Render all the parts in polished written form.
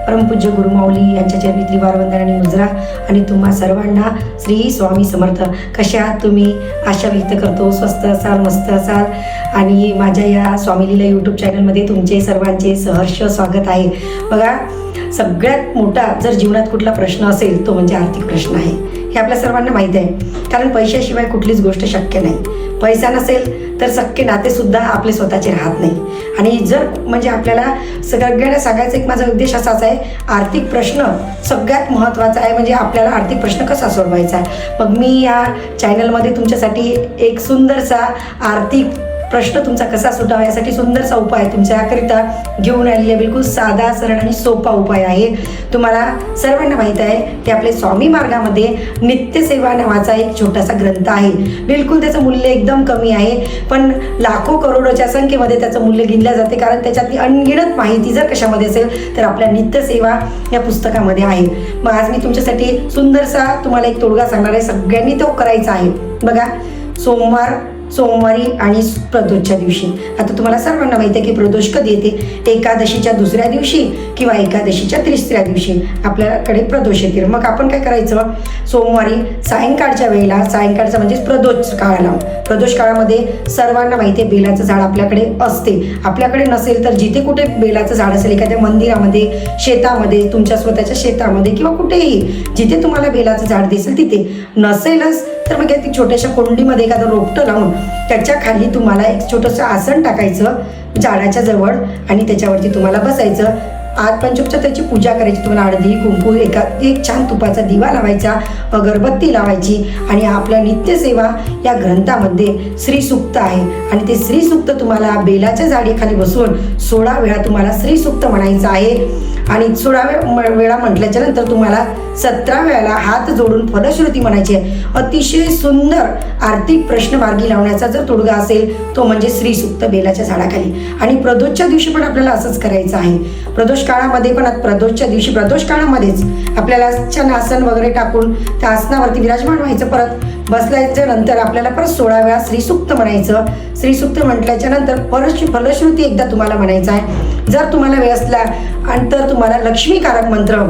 परमपूज्य गुरुमाऊली यांच्या चरणी त्रिवार वंदन आणि मुजरा आणि तुम्हा सर्वांना श्री स्वामी समर्थ. कशा आहात तुम्ही? आशा व्यक्त करतो स्वस्त असाल, मस्त असाल. आणि माझ्या या स्वामी लीला यूट्यूब चॅनलमध्ये तुमचे सर्वांचे सहर्ष स्वागत आहे. बघा, सगळ्यात मोठा जर जीवनात कुठला प्रश्न असेल तो म्हणजे आर्थिक प्रश्न आहे. हे आपल्या सर्वांना माहीत आहे, कारण पैशाशिवाय कुठलीच गोष्ट शक्य नाही. पैसा नसेल तर सख्खे नातेसुद्धा आपले स्वतःचे राहत नाही. आणि जर म्हणजे आपल्याला सगळ्यांना सांगायचं एक माझा उद्देश असाच आहे, आर्थिक प्रश्न सगळ्यात महत्त्वाचा आहे. म्हणजे आपल्याला आर्थिक प्रश्न कसा सोडवायचा आहे. मग मी या चॅनलमध्ये तुमच्यासाठी एक सुंदरसा आर्थिक प्रश्न तुमचा कसा सुटावा यासाठी सुंदरसा उपाय तुमच्याकरिता घेऊन आलेली आहे. बिलकुल साधा, सरळ आणि सोपा उपाय आहे. तुम्हाला सर्वांना माहीत आहे की आपले स्वामी मार्गामध्ये नित्यसेवा नावाचा एक छोटासा ग्रंथ आहे. बिलकुल त्याचं मूल्य एकदम कमी आहे, पण लाखो करोडोच्या संख्येमध्ये त्याचं मूल्य गिनलं जाते. कारण त्याच्यातली अनगिनत माहिती जर कशामध्ये असेल तर आपल्या नित्यसेवा या पुस्तकामध्ये आहे. मग आज मी तुमच्यासाठी सुंदरसा तुम्हाला एक तोडगा सांगणार आहे. सगळ्यांनी तो करायचा आहे. बघा, सोमवारी आणि प्रदोषच्या दिवशी. आता तुम्हाला सर्वांना माहिती आहे की प्रदोष कधी येते? एकादशीच्या दुसऱ्या दिवशी किंवा एकादशीच्या तिसऱ्या दिवशी आपल्याकडे प्रदोष येतील. मग आपण काय करायचं? सोमवारी सायंकाळच्या वेळेला, सायंकाळचा म्हणजे प्रदोष काळाला, प्रदोष काळामध्ये सर्वांना माहिती आहे बेलाचं झाड आपल्याकडे असते. आपल्याकडे नसेल तर जिथे कुठे बेलाचं झाड असेल, एखाद्या मंदिरामध्ये, शेतामध्ये, तुमच्या स्वतःच्या शेतामध्ये किंवा कुठेही जिथे तुम्हाला बेलाचं झाड दिसेल तिथे. नसेलच तर मग ती छोट्याशा कोंडीमध्ये एखादं रोपटं लावून त्याच्या खाली तुम्हाला एक छोटंसं आसन टाकायचं झाडाच्या जवळ आणि त्याच्यावरती तुम्हाला बसायचं. आत पंचोपचार त्याची पूजा करायची. तुम्हाला हळदी कुंकू, एक छान तुपाचा दिवा लावायचा, अगरबत्ती लावायची आणि आपल्या नित्यसेवा या ग्रंथामध्ये श्रीसूक्त आहे आणि ते श्रीसूक्त तुम्हाला बेलाच्या झाडीखाली बसून 16 वेळा तुम्हाला श्रीसूक्त म्हणायचं आहे. आणि 16 वेळा म्हटल्याच्या नंतर तुम्हाला 17 वेळाला हात जोडून फलश्रुती म्हणायची आहे. अतिशय सुंदर आर्थिक प्रश्न मार्गी लावण्याचा जर तोडगा असेल तो म्हणजे श्रीसूक्त बेलाच्या झाडाखाली. आणि प्रदोषच्या दिवशी पण आपल्याला असंच करायचं आहे. प्रदोष काळामध्ये पण प्रदोषच्या दिवशी, प्रदोष काळामध्येच आपल्याला छान आसन वगैरे टाकून त्या आसनावरती विराजमान व्हायचं. परत बसल्याच्या नंतर आपल्याला परत 16 वेळा श्रीसूक्त म्हणायचं. श्रीसूक्त म्हटल्याच्या नंतर फलश्रुती एकदा तुम्हाला म्हणायचं आहे. जर तुम्हाला वेळ असला आणि तर तुम्हाला लक्ष्मीकारक मंत्र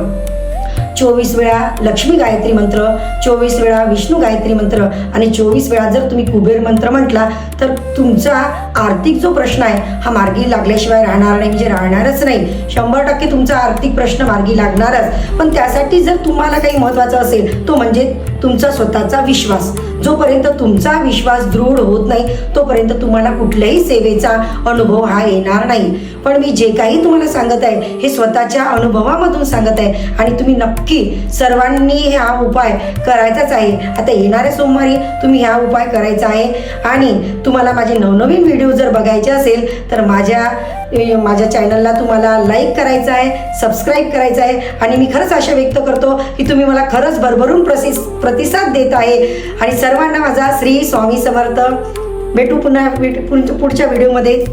24 वेळा लक्ष्मी गायत्री मंत्र, 24 वेळा विष्णू गायत्री मंत्र आणि 24 वेळा जर तुम्ही कुबेर मंत्र म्हटला तर तुमचा आर्थिक जो प्रश्न आहे हा मार्गी लागल्याशिवाय राहणार नाही. म्हणजे राहणारच नाही, 100% तुमचा आर्थिक प्रश्न मार्गी लागणारच. पण त्यासाठी जर तुम्हाला काही महत्त्वाचं असेल तो म्हणजे तुमचा स्वतःचा विश्वास. जोपर्यंत तुमचा विश्वास दृढ होत नाही तोपर्यंत तुम्हाला कुठल्याही सेवेचा अनुभव हा येणार नाही. पण मी जे काही तुम्हाला सांगत आहे हे स्वतःच्या अनुभवामधून सांगत आहे आणि तुम्ही नक्की सर्वांनी हा उपाय करायचाच आहे. आता येणाऱ्या सोमवारी तुम्ही हा उपाय करायचा आहे. आणि तुम्हाला माझे नवनवीन व्हिडिओ जर बघायचे असेल तर माझ्या चॅनलला तुम्हाला लाईक करायचं आहे, सबस्क्राईब करायचं आहे. आणि मी खरंच आशा व्यक्त करतो की तुम्ही मला खरंच भरभरून प्रतिसाद देत आहे. आणि सर्वांना माझा श्री स्वामी समर्थ. भेटू पुन्हा पुढच्या व्हिडिओमध्ये.